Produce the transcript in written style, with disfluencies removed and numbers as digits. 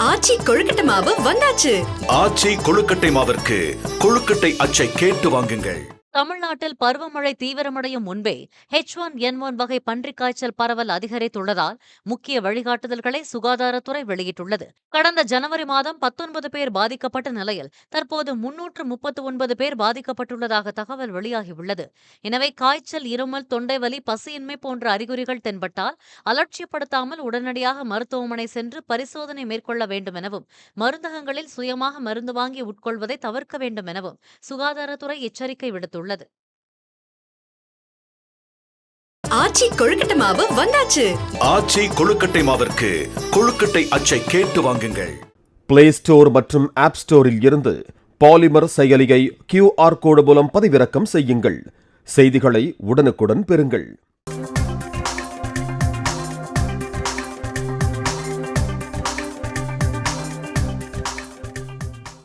ஆச்சி கொழுக்கட்டை மாவு வந்தாச்சு. ஆச்சி கொழுக்கட்டை மாவிற்கு கொழுக்கட்டை அச்சை கேட்டு வாங்குங்கள். தமிழ்நாட்டில் பருவமழை தீவிரமடையும் முன்பே H1N1 வகை பன்றிக் காய்ச்சல் பரவல் அதிகரித்துள்ளதால் முக்கிய வழிகாட்டுதல்களை சுகாதாரத்துறை வெளியிட்டுள்ளது. கடந்த ஜனவரி மாதம் 19 பேர் பாதிக்கப்பட்ட நிலையில் தற்போது 339 பேர் பாதிக்கப்பட்டுள்ளதாக தகவல் வெளியாகியுள்ளது. எனவே காய்ச்சல், இருமல், தொண்டைவலி, பசியின்மை போன்ற அறிகுறிகள் தென்பட்டால் அலட்சியப்படுத்தாமல் உடனடியாக மருத்துவமனை சென்று பரிசோதனை மேற்கொள்ள வேண்டும் எனவும், மருந்தகங்களில் சுயமாக மருந்து வாங்கி உட்கொள்வதை தவிர்க்க வேண்டும் எனவும் சுகாதாரத்துறை எச்சரிக்கை விடுத்துள்ளது. ஆச்சி கொழுக்கட்டை மாவு வந்தாச்சு. ஆச்சி கொழுக்கட்டை மாவிற்கு கொழுக்கட்டை அச்சை கேட்டு வாங்குங்கள். பிளே ஸ்டோர் மற்றும் ஆப் ஸ்டோரில் இருந்து பாலிமர் செயலியை QR கோடு மூலம் பதிவிறக்கம் செய்யுங்கள். செய்திகளை உடனுக்குடன் பெறுங்கள்.